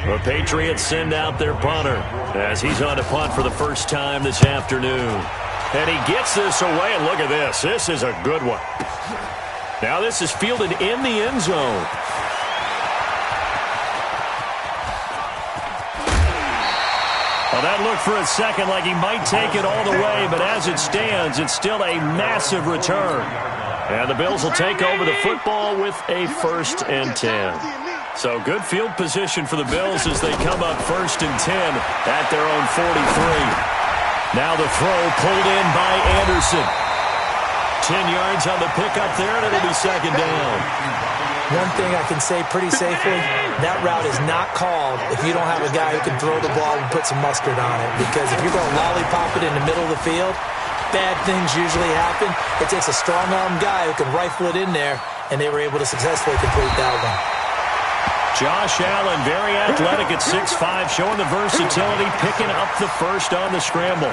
The Patriots send out their punter as he's on to punt for the first time this afternoon. And he gets this away, and look at this. This is a good one. Now this is fielded in the end zone. Well, that looked for a second like he might take it all the way, but as it stands, it's still a massive return. And the Bills will take over the football with a 1st and 10. So good field position for the Bills as they come up 1st and 10 at their own 43. Now the throw pulled in by Anderson. 10 yards on the pickup there, and it'll be 2nd down. One thing I can say pretty safely, that route is not called if you don't have a guy who can throw the ball and put some mustard on it. Because if you're going to lollipop it in the middle of the field, bad things usually happen. It takes a strong-arm guy who can rifle it in there, and they were able to successfully complete that one. Josh Allen, very athletic at 6'5", showing the versatility, picking up the first on the scramble.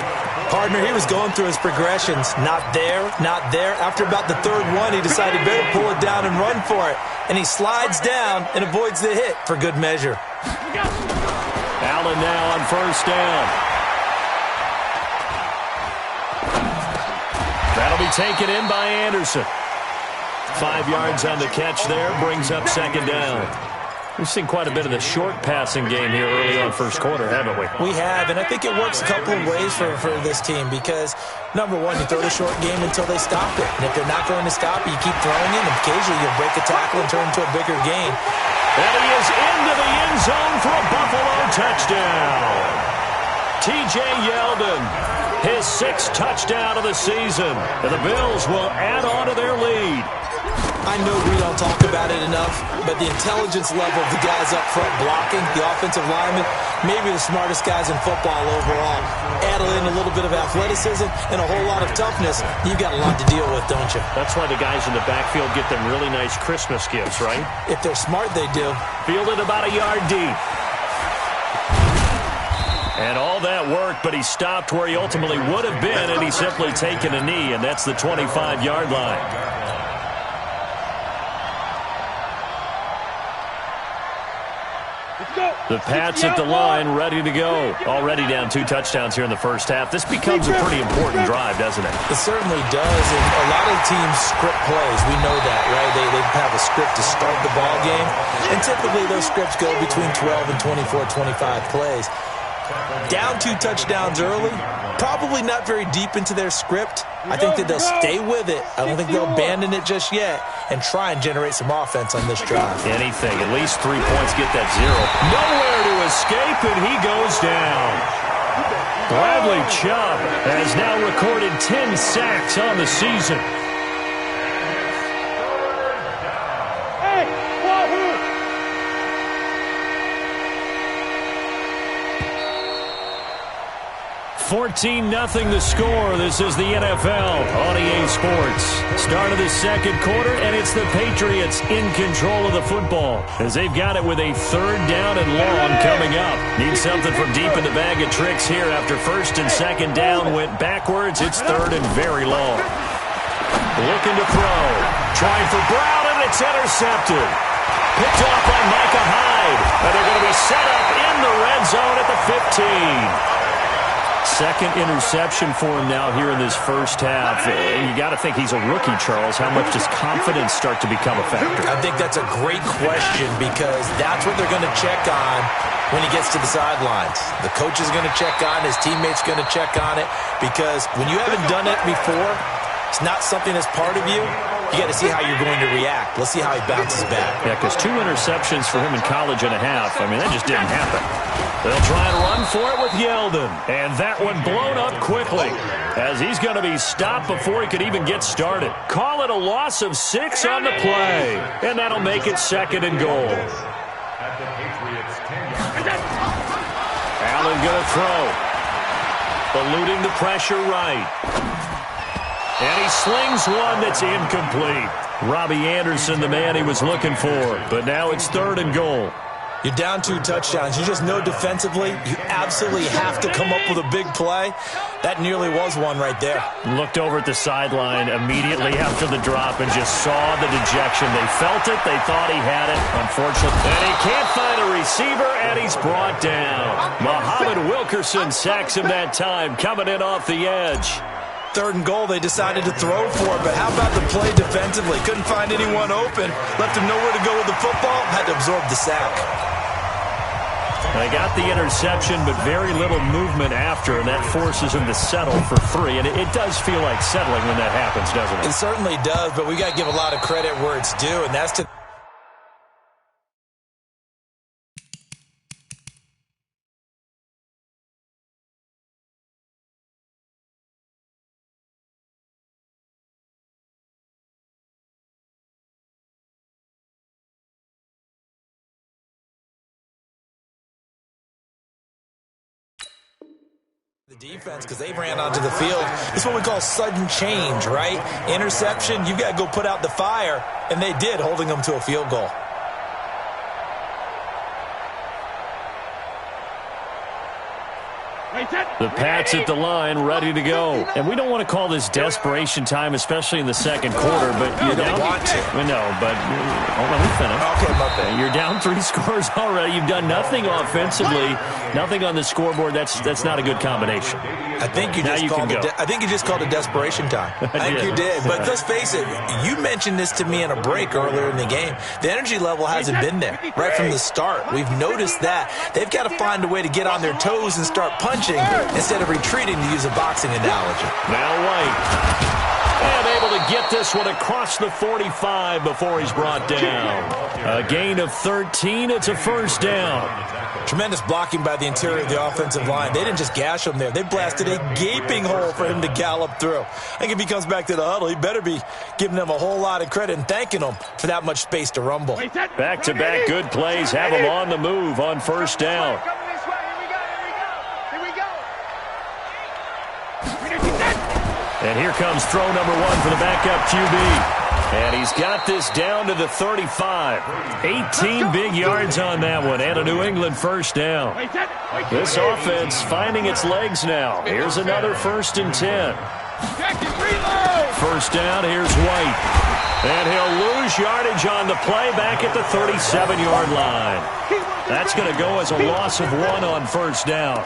Partner, he was going through his progressions. Not there, not there. After about the 3rd one, he decided better pull it down and run for it. And he slides down and avoids the hit for good measure. Allen now on 1st down. That'll be taken in by Anderson. 5 yards on the catch there, brings up 2nd down. We've seen quite a bit of the short passing game here early on 1st quarter, haven't we? We have, and I think it works a couple of ways for this team because, number one, you throw the short game until they stop it. And if they're not going to stop it, you keep throwing it, and occasionally you'll break a tackle and turn into a bigger gain. And he is into the end zone for a Buffalo touchdown. T.J. Yeldon, his 6th touchdown of the season. And the Bills will add on to their lead. I know we don't talk about it enough, but the intelligence level of the guys up front blocking, the offensive linemen, maybe the smartest guys in football overall. Add in a little bit of athleticism and a whole lot of toughness, you've got a lot to deal with, don't you? That's why the guys in the backfield get them really nice Christmas gifts, right? If they're smart, they do. Fielded about a yard deep. And all that work, but he stopped where he ultimately would have been, and he's simply taken a knee, and that's the 25-yard line. The Pats at the line, ready to go. Already down 2 touchdowns here in the 1st half. This becomes a pretty important drive, doesn't it? It certainly does, and a lot of teams script plays. We know that, right? They have a script to start the ball game, and typically those scripts go between 12 and 24, 25 plays. Down 2 touchdowns early, probably not very deep into their script. I think that they'll stay with it. I don't think they'll abandon it just yet and try and generate some offense on this drive. Anything. At least 3 points, get that 0. Nowhere to escape, and he goes down. Bradley Chubb has now recorded 10 sacks on the season. 14-0 the score. This is the NFL on EA Sports. Start of the 2nd quarter, and it's the Patriots in control of the football as they've got it with a 3rd down and long coming up. Need something from deep in the bag of tricks here after 1st and 2nd down went backwards. It's 3rd and very long. Looking to throw. Trying for Brown, and it's intercepted. Picked off by Micah Hyde. And they're going to be set up in the red zone at the 15. 2nd interception for him now here in this 1st half. You got to think he's a rookie, Charles. How much does confidence start to become a factor? I think that's a great question because that's what they're going to check on when he gets to the sidelines. The coach is going to check on, his teammates going to check on it because when you haven't done it before, it's not something that's part of you. You got to see how you're going to react. Let's see how he bounces back. Yeah, because 2 interceptions for him in college and a half. I mean, that just didn't happen. They'll try and run for it with Yeldon. And that one blown up quickly as he's going to be stopped before he could even get started. Call it a loss of 6 on the play. And that'll make it 2nd and goal. Allen going to throw. Eluding the pressure right. And he slings one that's incomplete. Robbie Anderson, the man he was looking for. But now it's 3rd and goal. You're down 2 touchdowns. You just know defensively you absolutely have to come up with a big play. That nearly was one right there. Looked over at the sideline immediately after the drop and just saw the dejection. They felt it. They thought he had it. Unfortunately. And he can't find a receiver, and he's brought down. Muhammad Wilkerson sacks him that time, coming in off the edge. 3rd and goal, they decided to throw for it, but how about the play defensively? Couldn't find anyone open. Left him nowhere to go with the football. Had to absorb the sack. They got the interception, but very little movement after, and that forces him to settle for 3. And it does feel like settling when that happens, doesn't it? It certainly does, but we got to give a lot of credit where it's due, and that's to... the defense, because they ran onto the field. It's what we call sudden change, right? Interception, you've got to go put out the fire, and they did, holding them to a field goal. The Pats at the line, ready to go. And we don't want to call this desperation time, especially in the second quarter. But you don't want to. No, but let me finish. Okay, my bad. You're down 3 scores already. You've done nothing offensively, nothing on the scoreboard. That's not a good combination. I think you just called it desperation time. I think you did. But let's face it, you mentioned this to me in a break earlier in the game. The energy level hasn't been there right from the start. We've noticed that. They've got to find a way to get on their toes and start punching instead of retreating, to use a boxing analogy. Now White. And able to get this one across the 45 before he's brought down. A gain of 13. It's a first down. Tremendous blocking by the interior of the offensive line. They didn't just gash him there. They blasted a gaping hole for him to gallop through. I think if he comes back to the huddle, he better be giving them a whole lot of credit and thanking them for that much space to rumble. Back-to-back good plays have him on the move on first down. And here comes throw number 1 for the backup QB. And he's got this down to the 35. 18 big yards on that one, and a New England first down. This offense finding its legs now. Here's another 1st and 10. First down, here's White. And he'll lose yardage on the play back at the 37-yard line. That's going to go as a loss of 1 on first down.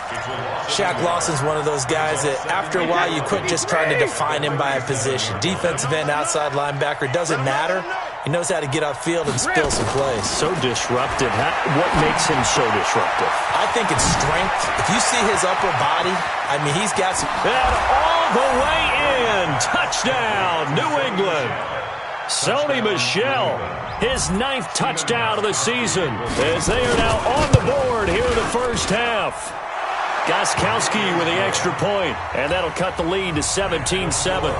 Shaq Lawson's one of those guys that after a while you quit just trying to define him by a position. Defensive end, outside linebacker, doesn't matter. He knows how to get upfield and spill some plays. So disruptive. What makes him so disruptive? I think it's strength. If you see his upper body, I mean, he's got some... And all the way in. Touchdown, New England. Sony Michel, his 9th touchdown of the season, as they are now on the board here in the first half. Gostkowski with the extra point, and that'll cut the lead to 17-7.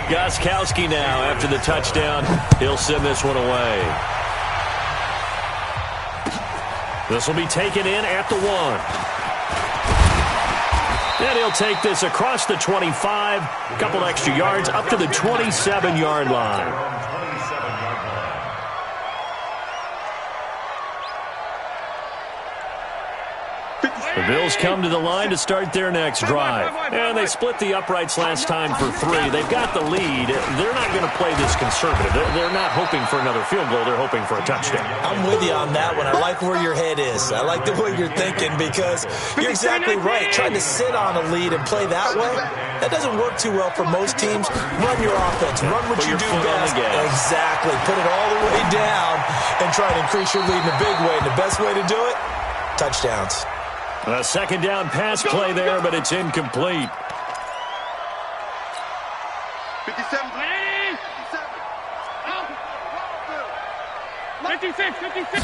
Gostkowski now, after the touchdown, he'll send this one away. This will be taken in at the 1. And he'll take this across the 25, a couple extra yards, up to the 27-yard line. The Bills come to the line to start their next drive. And they split the uprights last time for 3. They've got the lead. They're not going to play this conservative. They're not hoping for another field goal. They're hoping for a touchdown. I'm with you on that one. I like where your head is. I like the way you're thinking, because you're exactly right. Trying to sit on a lead and play that way, that doesn't work too well for most teams. Run your offense. Run what you do best. Exactly. Put it all the way down and try to increase your lead in a big way. And the best way to do it, touchdowns. A second down pass play there, but it's incomplete. 57. 56.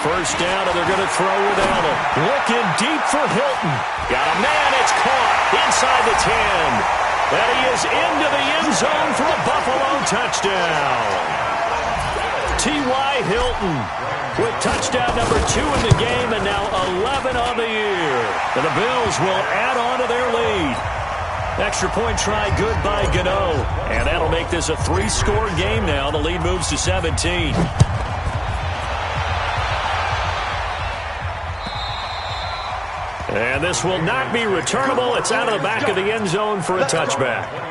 First down, and they're going to throw without him. Looking deep for Hilton. Got a man, it's caught inside the 10. And he is into the end zone for a Buffalo touchdown. T.Y. Hilton with touchdown number 2 in the game, and now 11 on the year. And the Bills will add on to their lead. Extra point try good by Gano. And that'll make this a 3-score game now. The lead moves to 17. And this will not be returnable. It's out of the back of the end zone for a touchback.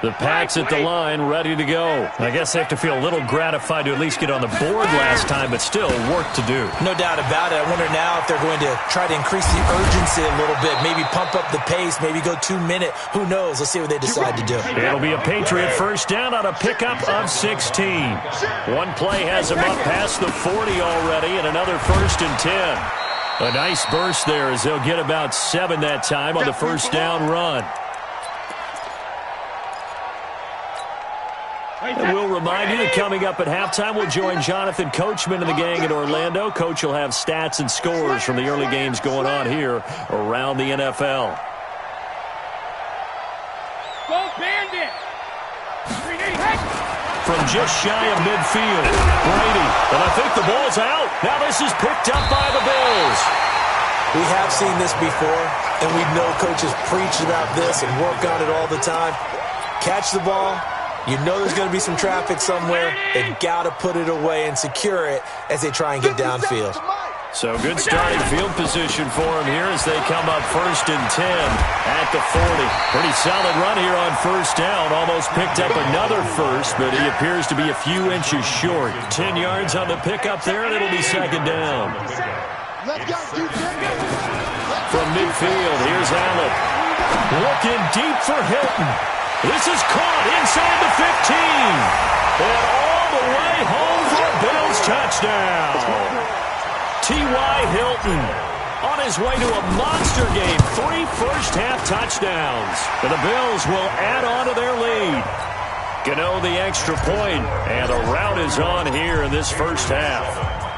The Pats at the line, ready to go. I guess they have to feel a little gratified to at least get on the board last time, but still work to do. No doubt about it. I wonder now if they're going to try to increase the urgency a little bit, maybe pump up the pace, maybe go 2-minute. Who knows? Let's see what they decide to do. It'll be a Patriot first down on a pickup of 16. One play has him up past the 40 already, and another 1st and 10. A nice burst there as they'll get about 7 that time on the first down run. And we'll remind you that coming up at halftime, we'll join Jonathan Coachman and the gang in Orlando. Coach will have stats and scores from the early games going on here around the NFL. Go Bandit! From just shy of midfield, Brady. And I think the ball's out. Now this is picked up by the Bills. We have seen this before, and we know coaches preach about this and work on it all the time. Catch the ball. You know there's going to be some traffic somewhere. They've got to put it away and secure it as they try and get downfield. So good starting field position for him here as they come up 1st and 10 at the 40. Pretty solid run here on first down. Almost picked up another first, but he appears to be a few inches short. 10 yards on the pickup there, and it'll be 2nd down. From midfield, here's Allen. Looking deep for Hilton. This is caught inside the 15. And all the way home for a Bills touchdown. T.Y. Hilton on his way to a monster game. 3 first-half touchdowns. And the Bills will add on to their lead. Gano the extra point. And the route is on here in this first half.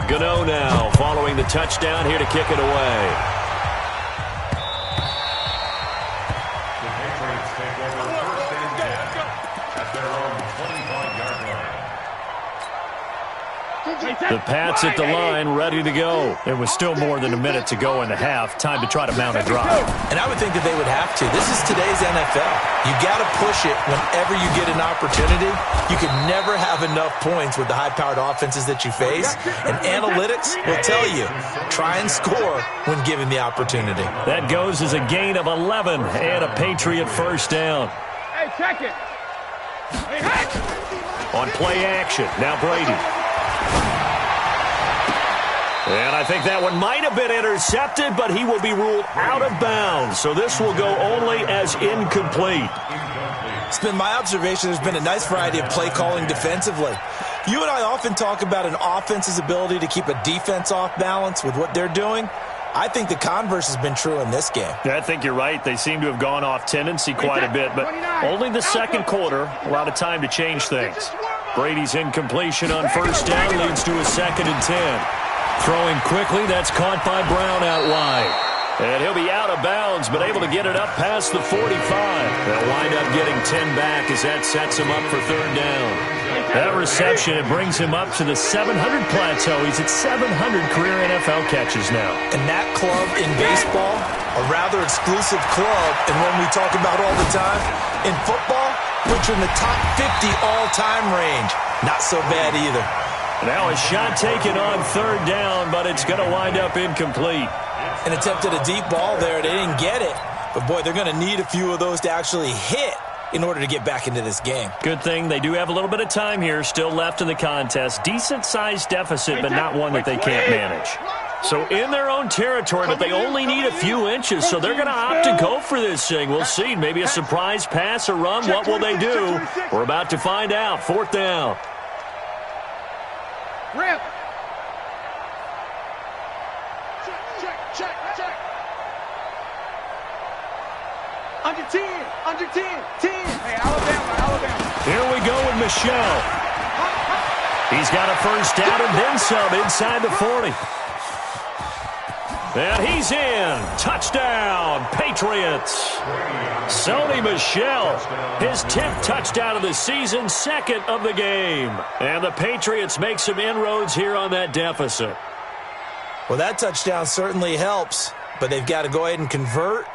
Gano now following the touchdown here to kick it away. The Pats at the line, ready to go. It was still more than a minute to go in the half. Time to try to mount a drive. And I would think that they would have to. This is today's NFL. You got to push it whenever you get an opportunity. You can never have enough points with the high-powered offenses that you face. And analytics will tell you, try and score when given the opportunity. That goes as a gain of 11 and a Patriot first down. Hey, check it. Hey, hey. On play action, now Brady. And I think that one might have been intercepted, but he will be ruled out of bounds. So this will go only as incomplete. It's been my observation there's been a nice variety of play calling defensively. You and I often talk about an offense's ability to keep a defense off balance with what they're doing. I think the converse has been true in this game. I think you're right. They seem to have gone off tendency quite a bit, but only the second quarter. A lot of time to change things. Brady's incompletion on first down leads to a 2nd and 10. Throwing quickly, that's caught by Brown out wide. And he'll be out of bounds, but able to get it up past the 45. They'll wind up getting 10 back as that sets him up for 3rd down. That reception, it brings him up to the 700 plateau. He's at 700 career NFL catches now. And that club in baseball, a rather exclusive club, and one we talk about all the time. In football, puts you in the top 50 all-time range. Not so bad either. Now a shot taken on 3rd down, but it's going to wind up incomplete. An attempt at a deep ball there. They didn't get it. But, boy, they're going to need a few of those to actually hit in order to get back into this game. Good thing they do have a little bit of time here still left in the contest. Decent-sized deficit, but not one that they can't manage. So in their own territory, but they only need a few inches, so they're going to opt to go for this thing. We'll see. Maybe a surprise pass or run. What will they do? We're about to find out. 4th down. Rip. Check. Under 10. Hey, Alabama. Here we go with Michelle. He's got a first down and then some inside the 40. And he's in. Touchdown, Patriots. Sony Michel, his 10th touchdown of the season, 2nd of the game. And the Patriots make some inroads here on that deficit. Well, that touchdown certainly helps, but they've got to go ahead and convert,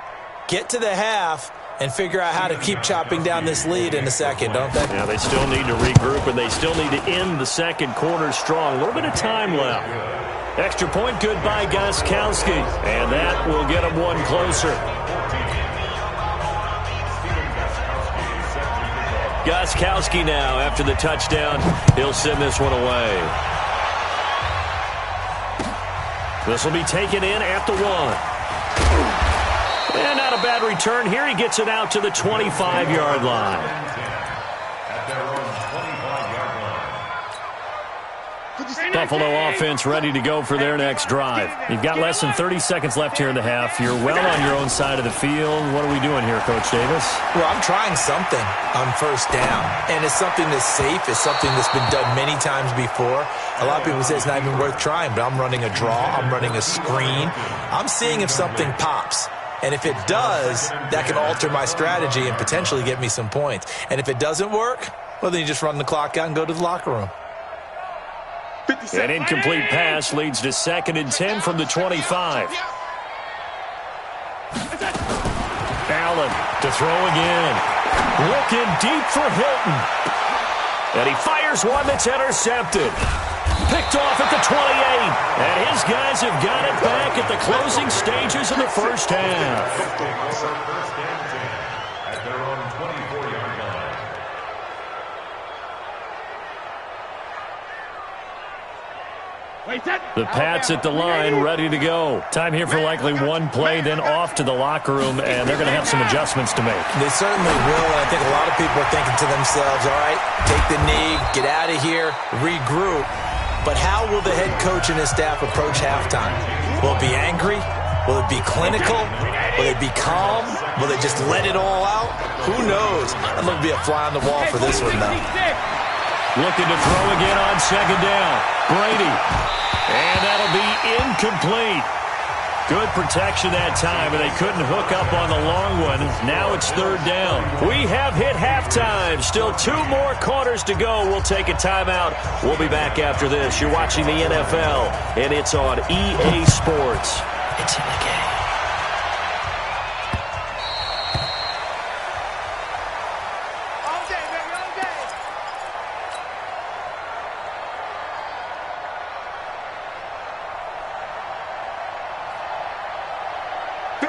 get to the half, and figure out how to keep chopping down this lead in the second, don't they? Yeah, they still need to regroup, and they still need to end the second quarter strong. A little bit of time left. Extra point good by Gostkowski, and that will get him one closer. Gostkowski now, after the touchdown, he'll send this one away. This will be taken in at the 1. And not a bad return here. He gets it out to the 25-yard line. Buffalo offense ready to go for their next drive. You've got less than 30 seconds left here in the half. You're well on your own side of the field. What are we doing here, Coach Davis? Well, I'm trying something on first down, and it's something that's safe. It's something that's been done many times before. A lot of people say it's not even worth trying, but I'm running a draw. I'm running a screen. I'm seeing if something pops. And if it does, that can alter my strategy and potentially get me some points. And if it doesn't work, well, then you just run the clock out and go to the locker room. An incomplete pass leads to 2nd and 10 from the 25. Allen to throw again. Looking deep for Hilton. And he fires one that's intercepted. Picked off at the 28. And his guys have got it back at the closing stages of the first half. The Pats at the line, ready to go. Time here for likely one play, then off to the locker room, and they're going to have some adjustments to make. They certainly will, and I think a lot of people are thinking to themselves, all right, take the knee, get out of here, regroup. But how will the head coach and his staff approach halftime? Will it be angry? Will it be clinical? Will it be calm? Will they just let it all out? Who knows? I'd love to be a fly on the wall for this one, though. Looking to throw again on 2nd down. Brady. And that'll be incomplete. Good protection that time, and they couldn't hook up on the long one. Now it's 3rd down. We have hit halftime. Still 2 more quarters to go. We'll take a timeout. We'll be back after this. You're watching the NFL, and it's on EA Sports. It's in the game.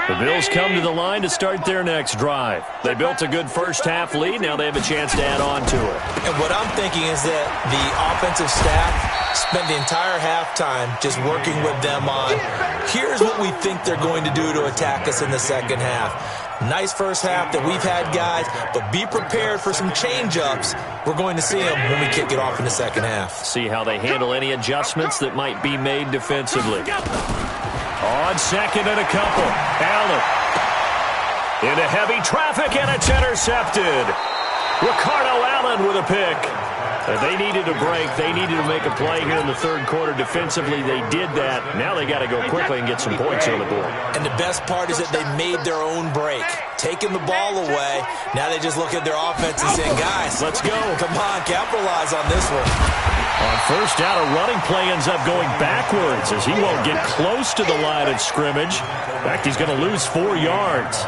The Bills come to the line to start their next drive. They built a good first-half lead. Now they have a chance to add on to it. And what I'm thinking is that the offensive staff spent the entire halftime just working with them on, here's what we think they're going to do to attack us in the second half. Nice first half that we've had, guys, but be prepared for some change-ups. We're going to see them when we kick it off in the second half. See how they handle any adjustments that might be made defensively. On 2nd and a couple. Allen. Into heavy traffic, and it's intercepted. Ricardo Allen with a pick. They needed a break. They needed to make a play here in the 3rd quarter. Defensively, they did that. Now they got to go quickly and get some points on the board. And the best part is that they made their own break. Taking the ball away. Now they just look at their offense and say, guys, let's go. Come on, capitalize on this one. On first down, a running play ends up going backwards as he won't get close to the line of scrimmage. In fact, he's going to lose 4 yards.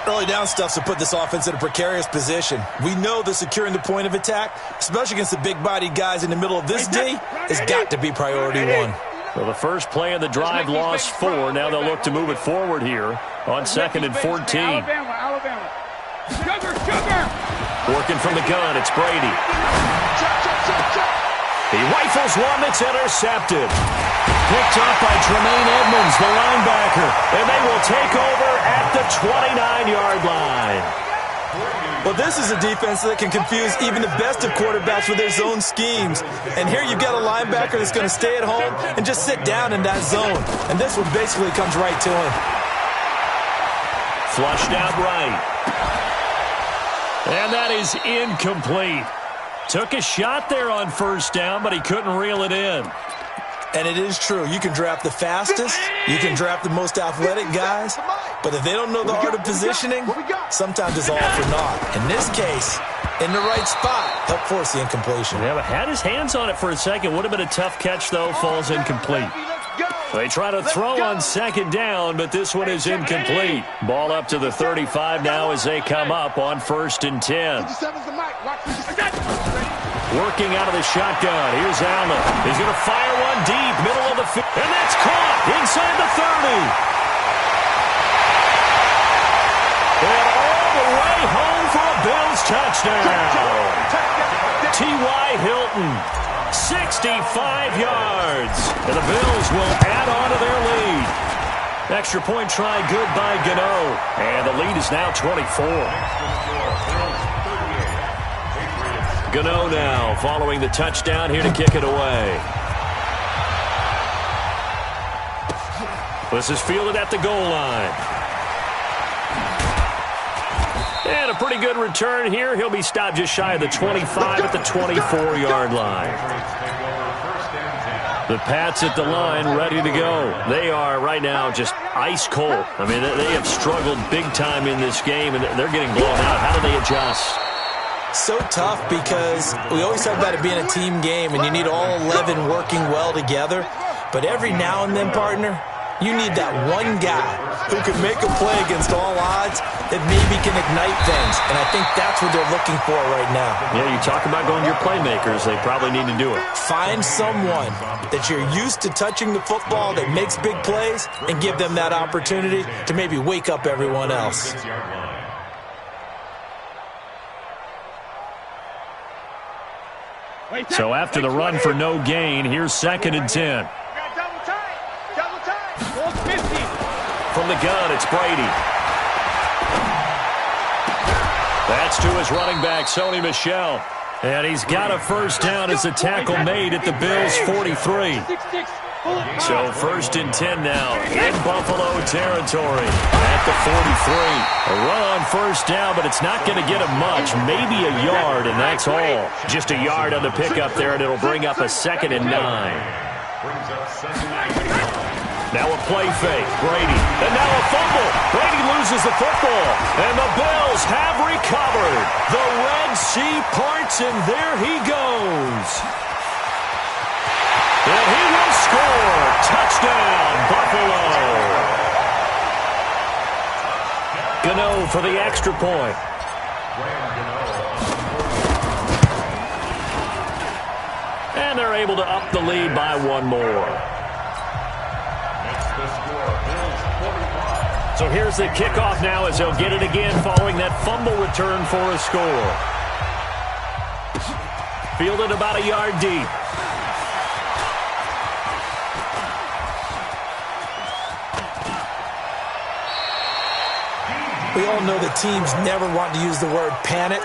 Early down stuff's to put this offense in a precarious position. We know that securing the point of attack, especially against the big-bodied guys in the middle of this D, has got to be priority 1. Well, the first play of the drive lost 4. Now they'll look to move it forward here on 2nd and 14. Alabama. Sugar. Working from the gun, it's Brady. He rifles one that's intercepted. Picked off by Tremaine Edmonds, the linebacker. And they will take over at the 29-yard line. Well, this is a defense that can confuse even the best of quarterbacks with their zone schemes. And here you've got a linebacker that's going to stay at home and just sit down in that zone. And this one basically comes right to him. Flushed out right. And that is incomplete. Took a shot there on first down, but he couldn't reel it in. And it is true. You can draft the fastest, you can draft the most athletic guys, but if they don't know the art of positioning, sometimes it's all for naught. In this case, in the right spot, help force the incompletion. Yeah, but had his hands on it for a second. Would have been a tough catch, though. Falls incomplete. They try to throw on second down, but this one is incomplete. Ball up to the 35 now as they come up on 1st and 10. Working out of the shotgun. Here's Allen. He's going to fire one deep, middle of the field. And that's caught inside the 30. And all the way home for a Bills touchdown. T.Y. Hilton, 65 yards. And the Bills will add on to their lead. Extra point try good by Gano. And the lead is now 24. Gano now following the touchdown here to kick it away. This is fielded at the goal line. And a pretty good return here. He'll be stopped just shy of the 25 at the 24-yard line. The Pats at the line ready to go. They are right now just ice cold. I mean, they have struggled big time in this game, and they're getting blown out. How do they adjust? So tough because we always talk about it being a team game and you need all 11 working well together. But every now and then, partner, you need that one guy who can make a play against all odds that maybe can ignite things. And I think that's what they're looking for right now. Yeah, you talk about going to your playmakers. They probably need to do it. Find someone that you're used to touching the football that makes big plays and give them that opportunity to maybe wake up everyone else. So after the run for no gain, here's 2nd and 10. From the gun, it's Brady. That's to his running back, Sony Michel. And he's got a first down as a tackle made at the Bills' 43. So 1st and 10 now in Buffalo territory at the 43. A run on first down, but it's not going to get him much. Maybe a yard, and that's all. Just a yard on the pickup there, and it'll bring up a 2nd and 9. Now a play fake. Brady. And now a fumble. Brady loses the football. And the Bills have recovered. The Red Sea parts, and there he goes. And he will score. Touchdown, Buffalo. Gano for the extra point. And they're able to up the lead by one more. So here's the kickoff now as they'll get it again following that fumble return for a score. Fielded about a yard deep. We all know that teams never want to use the word panic,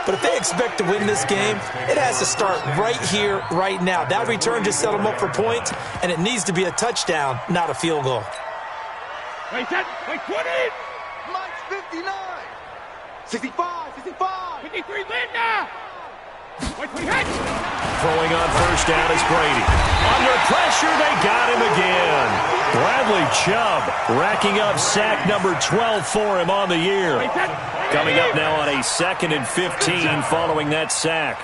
but if they expect to win this game, it has to start right here, right now. That return just set them up for points, and it needs to be a touchdown, not a field goal. Wait, 20! Mike's 59! 65, 65! 53, Linda! Wait, Throwing on first down is Brady. Under pressure, they got him again. Bradley Chubb racking up sack number 12 for him on the year. Coming up now on a 2nd and 15 following that sack.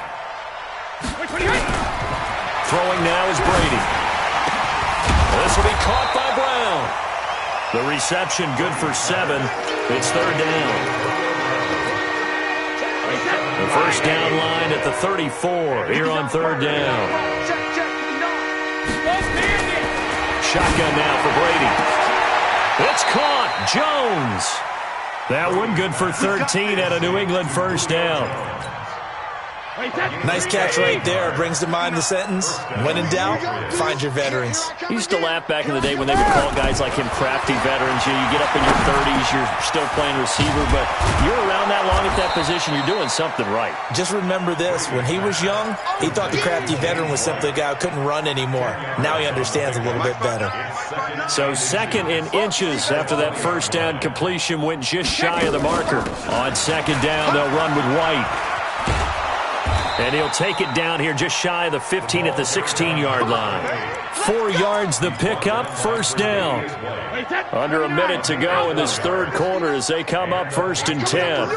Throwing now is Brady. This will be caught by Brown. The reception good for 7. It's 3rd down. The first down line at the 34 here on 3rd down. Shotgun now for Brady. It's caught. Jones. That one good for 13 at a New England first down. Nice catch right there. Brings to mind the sentence, when in doubt, find your veterans. I used to laugh back in the day when they would call guys like him crafty veterans. You get up in your 30s, you're still playing receiver, but you're around that long at that position, you're doing something right. Just remember this. When he was young, he thought the crafty veteran was simply a guy who couldn't run anymore. Now he understands a little bit better. So 2nd and inches after that first down completion went just shy of the marker. On 2nd down, they'll run with White. And he'll take it down here just shy of the 15 at the 16-yard line. 4 yards the pickup, first down. Under a minute to go in this third quarter as they come up 1st and 10.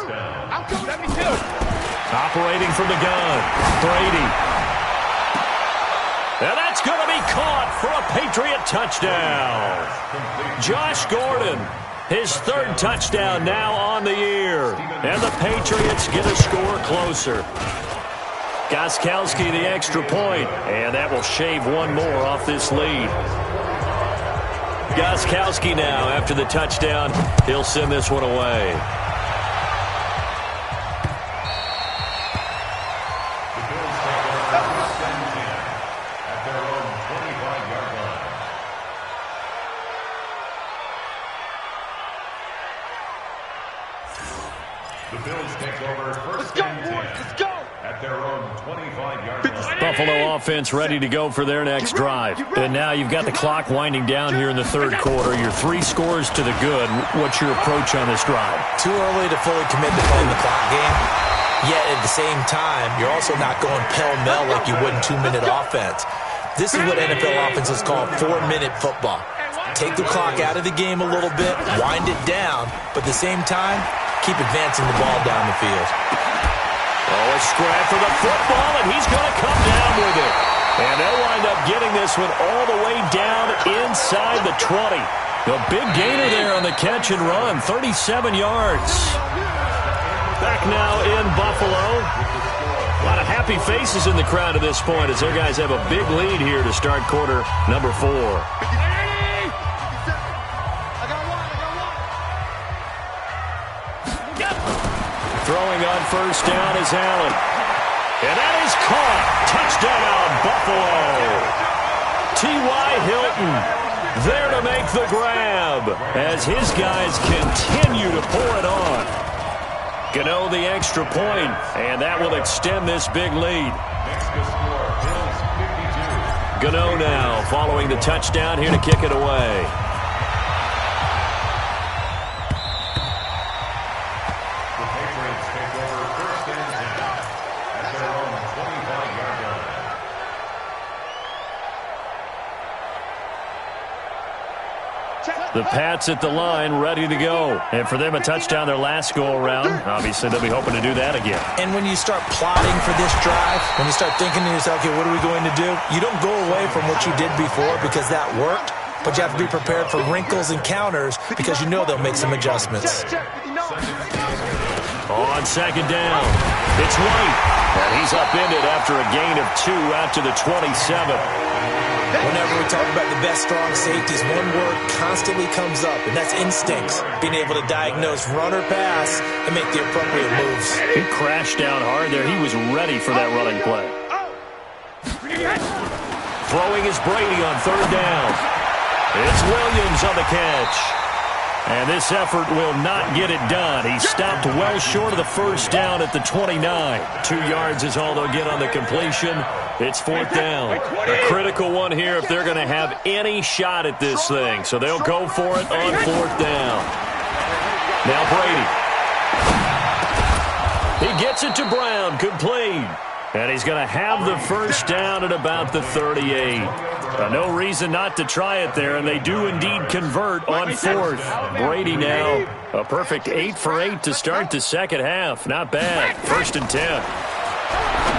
Operating from the gun, Brady. And that's going to be caught for a Patriot touchdown. Josh Gordon, his 3rd touchdown now on the year. And the Patriots get a score closer. Gostkowski the extra point, and that will shave one more off this lead. Gostkowski now, after the touchdown, he'll send this one away. The Bills take over first and 10. Let's go! At their own 25-yard line. Buffalo offense ready to go for their next drive. And now you've got the clock winding down here in the third quarter. You're 3 scores to the good. What's your approach on this drive? Too early to fully commit to playing the clock game. Yet at the same time, you're also not going pell-mell like you would in 2-minute offense. This is what NFL offenses call 4-minute football. Take the clock out of the game a little bit, wind it down, but at the same time, keep advancing the ball down the field. Oh, a scrap for the football, and he's going to come down with it. And they'll wind up getting this one all the way down inside the 20. The big gainer there on the catch and run, 37 yards. Back now in Buffalo. A lot of happy faces in the crowd at this point as their guys have a big lead here to start quarter number 4. Throwing on first down is Allen. And that is caught. Touchdown, Buffalo. T.Y. Hilton there to make the grab as his guys continue to pour it on. Gano the extra point, and that will extend this big lead. Next to score, Bills 52. Gano now following the touchdown here to kick it away. The Pats at the line, ready to go. And for them, a touchdown their last go-around. Obviously, they'll be hoping to do that again. And when you start plotting for this drive, when you start thinking to yourself, okay, what are we going to do? You don't go away from what you did before because that worked, but you have to be prepared for wrinkles and counters because you know they'll make some adjustments. On second down, it's White. And he's upended after a gain of 2 out to the 27. Whenever we talk about the best strong safeties, one word constantly comes up, and that's instincts. Being able to diagnose run or pass and make the appropriate moves. He crashed down hard there. He was ready for that running play. Throwing is Brady on third down. It's Williams on the catch. And this effort will not get it done. He stopped well short of the first down at the 29. 2 yards is all they'll get on the completion. It's fourth down. A critical one here if they're going to have any shot at this thing. So they'll go for it on fourth down. Now Brady. He gets it to Brown, complete. And he's going to have the first down at about the 38. No reason not to try it there, and they do indeed convert on fourth. Brady now, a perfect 8 for 8 to start the second half. Not bad. 1st and 10.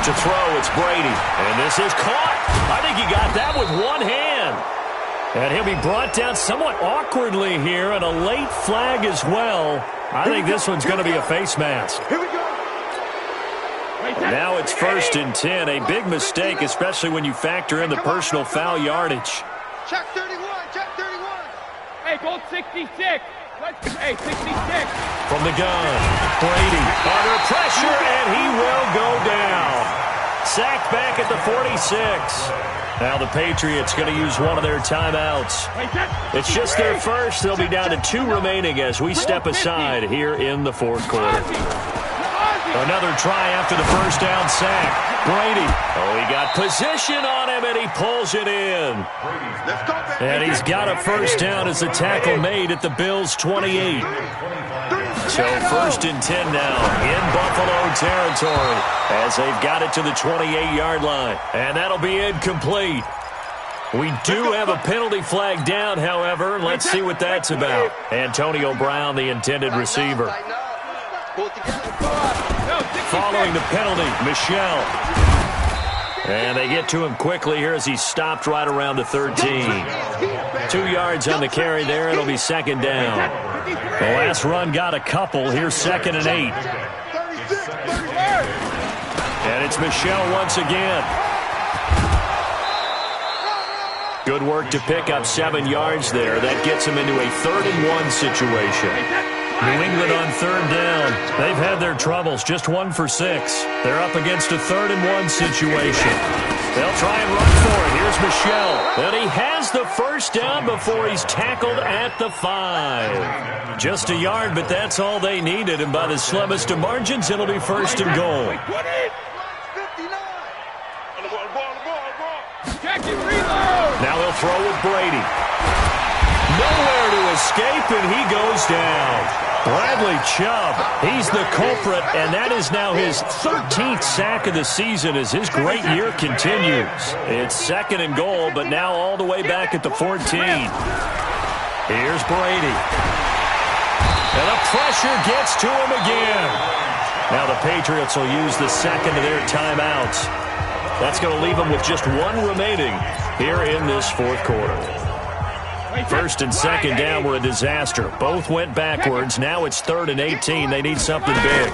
To throw, it's Brady. And this is caught. I think he got that with one hand. And he'll be brought down somewhat awkwardly here, and a late flag as well. I think this one's going to be a face mask. Here we go. Now it's 1st and 10. A big mistake, especially when you factor in the personal foul yardage. Check 31. Check 31. Hey, go 66. Hey, 66. From the gun, Brady under pressure, and he will go down. Sacked back at the 46. Now the Patriots going to use one of their timeouts. It's just their first. They'll be down to 2 remaining as we step aside here in the fourth quarter. Another try after the first down sack. Brady. Oh, he got position on him, and he pulls it in. And he's got a first down as the tackle made at the Bills' 28. So 1st and 10 now in Buffalo territory as they've got it to the 28-yard line. And that'll be incomplete. We do have a penalty flag down, however. Let's see what that's about. Antonio Brown, the intended receiver. Following the penalty, Michel. And they get to him quickly here as he stopped right around the 13. 2 yards on the carry there. It'll be 2nd down. The last run got a couple. Here's 2nd and 8. And it's Michel once again. Good work to pick up 7 yards there. That gets him into a 3rd and 1 situation. New England on 3rd down. They've had their troubles. Just 1 for 6. They're up against a 3rd and 1 situation. They'll try and run for it. Here's Michel. And he has the 1st down before he's tackled at the 5. Just a yard, but that's all they needed. And by the slimmest of margins, it'll be 1st and goal. Now they'll throw with Brady. Nowhere to escape, and he goes down. Bradley Chubb, he's the culprit, and that is now his 13th sack of the season as his great year continues. It's 2nd and goal, but now all the way back at the 14. Here's Brady. And the pressure gets to him again. Now the Patriots will use the 2nd of their timeouts. That's going to leave them with just 1 remaining here in this 4th quarter. 1st and 2nd down were a disaster. Both went backwards. Now it's 3rd and 18. They need something big.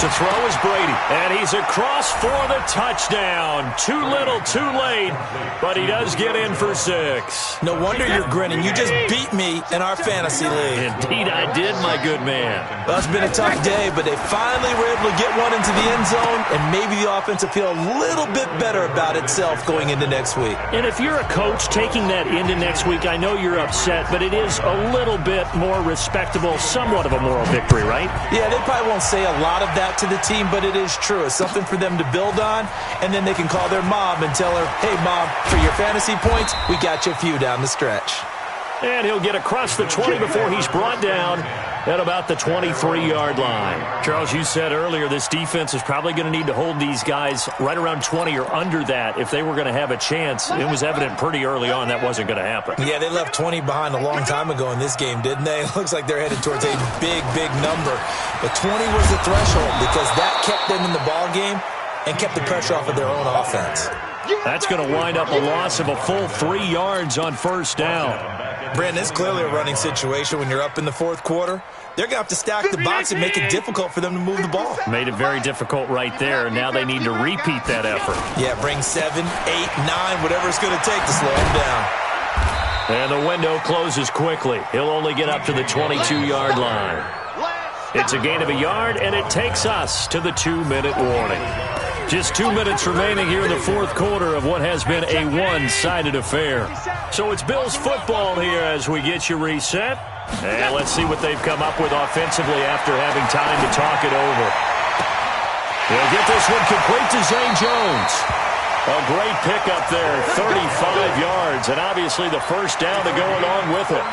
To throw is Brady, and he's across for the touchdown. Too little, too late, but he does get in for 6. No wonder you're grinning. You just beat me in our fantasy league. Indeed I did, my good man. Well, it's been a tough day, but they finally were able to get one into the end zone, and maybe the offense will feel a little bit better about itself going into next week. And if you're a coach taking that into next week, I know you're upset, but it is a little bit more respectable, somewhat of a moral victory, right? Yeah, they probably won't say a lot of that to the team, but it is true. It's something for them to build on, and then they can call their mom and tell her, hey, Mom, for your fantasy points, we got you a few down the stretch. And he'll get across the 20 before he's brought down at about the 23-yard line. Charles, you said earlier this defense is probably going to need to hold these guys right around 20 or under that if they were going to have a chance. It was evident pretty early on that wasn't going to happen. Yeah, they left 20 behind a long time ago in this game, didn't they? It looks like they're headed towards a big, big number. But 20 was the threshold because that kept them in the ball game and kept the pressure off of their own offense. That's going to wind up a loss of a full 3 yards on 1st down. Brandon, it's clearly a running situation when you're up in the 4th quarter. They're going to have to stack the box and make it difficult for them to move the ball. Made it very difficult right there. Now they need to repeat that effort. Yeah, bring 7, 8, 9, whatever it's going to take to slow them down. And the window closes quickly. He'll only get up to the 22-yard line. It's a gain of a yard, and it takes us to the 2-minute warning. Just 2 minutes remaining here in the 4th quarter of what has been a one-sided affair. So it's Bills football here as we get you reset. And let's see what they've come up with offensively after having time to talk it over. He'll get this one complete to Zay Jones. A great pickup there, 35 yards, and obviously the 1st down to go along with it.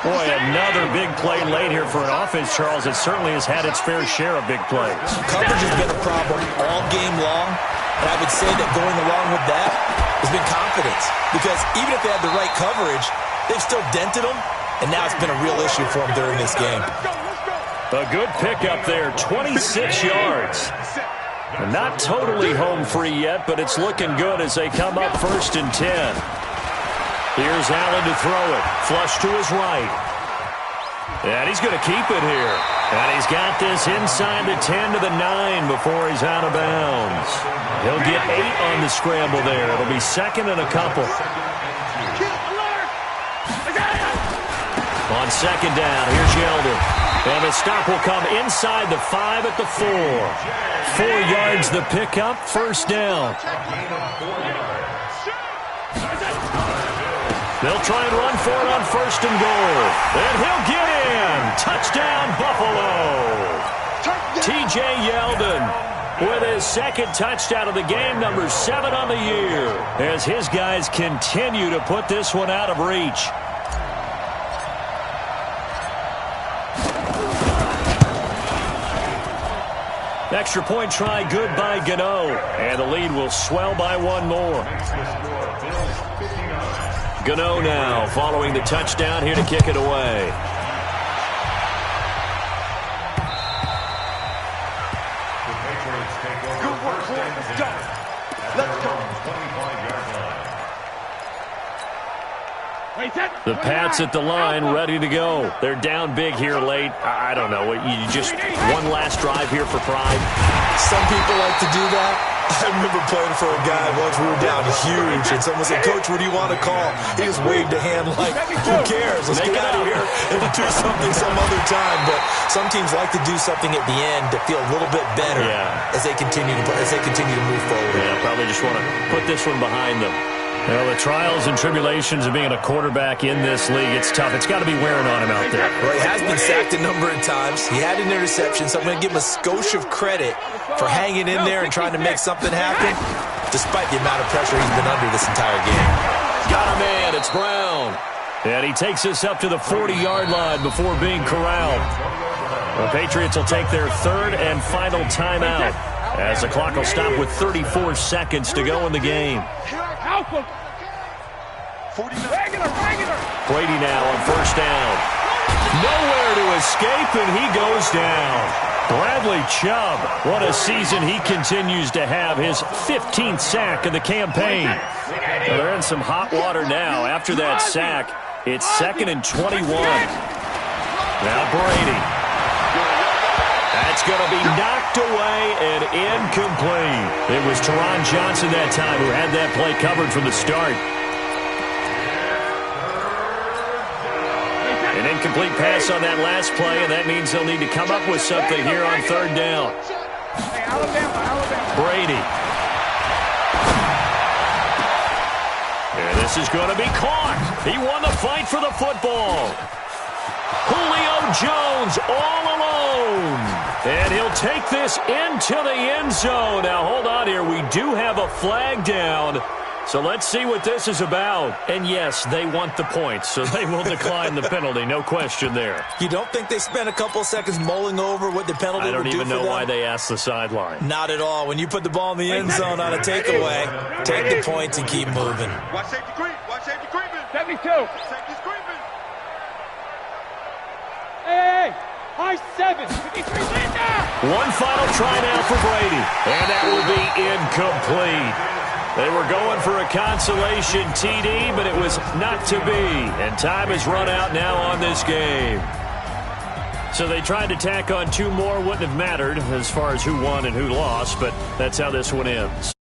Boy, another big play late here for an offense, Charles. It certainly has had its fair share of big plays. Coverage has been a problem all game long, and I would say that going along with that has been confidence. Because even if they had the right coverage, they've still dented them, and now it's been a real issue for them during this game. A good pickup there, 26 yards. Not totally home free yet, but it's looking good as they come up 1st and 10. Here's Allen to throw it. Flush to his right. And he's going to keep it here. And he's got this inside the 10 to the 9 before he's out of bounds. He'll get 8 on the scramble there. It'll be 2nd and a couple. On 2nd down, here's Yeldon. And the stop will come inside the 5 at the 4. 4 yards the pickup, 1st down. They'll try and run for it on 1st and goal. And he'll get in. Touchdown, Buffalo. T.J. Yeldon with his 2nd touchdown of the game, number 7 on the year, as his guys continue to put this one out of reach. Extra point try good by Gano. And the lead will swell by one more. Gano now following the touchdown here to kick it away. Good work, boys. Let's go. Let's go. The Pats at the line, ready to go. They're down big here late. I don't know. You just one last drive here for pride. Some people like to do that. I remember playing for a guy once. We were down huge, and someone said, "Coach, what do you want to call?" He just waved a hand like, "Who cares? Let's get out of here and do something some other time." But some teams like to do something at the end to feel a little bit better as they continue to move forward. Yeah, probably just want to put this one behind them. Well, the trials and tribulations of being a quarterback in this league, it's tough. It's got to be wearing on him out there. Well, he has been sacked a number of times. He had an interception, so I'm going to give him a skosh of credit for hanging in there and trying to make something happen, despite the amount of pressure he's been under this entire game. Got a man. It's Brown. And he takes us up to the 40-yard line before being corralled. The Patriots will take their third and final timeout as the clock will stop with 34 seconds to go in the game. Brady now on first down. Nowhere to escape, and he goes down. Bradley Chubb, what a season he continues to have. His 15th sack of the campaign. Well, they're in some hot water now. After that sack, it's 2nd and 21. Now Brady. That's going to be knocked away and incomplete. It was Teron Johnson that time who had that play covered from the start. An incomplete pass on that last play, and that means they'll need to come up with something here on third down. Brady. And this is going to be caught. He won the fight for the football. Julio Jones all alone. And he'll take this into the end zone. Now, hold on here. We do have a flag down. So let's see what this is about. And, yes, they want the points, so they will decline the penalty. No question there. You don't think they spent a couple of seconds mulling over what the penalty would do for them? I don't even know why they asked the sideline. Not at all. When you put the ball in the end zone on a takeaway, take the points and keep moving. Watch safety creep. Watch safety creeping. 72. Safety's creeping. Hey, high 7. 53 down. One final try now for Brady. And that will be incomplete. They were going for a consolation TD, but it was not to be. And time has run out now on this game. So they tried to tack on 2 more. Wouldn't have mattered as far as who won and who lost, but that's how this one ends.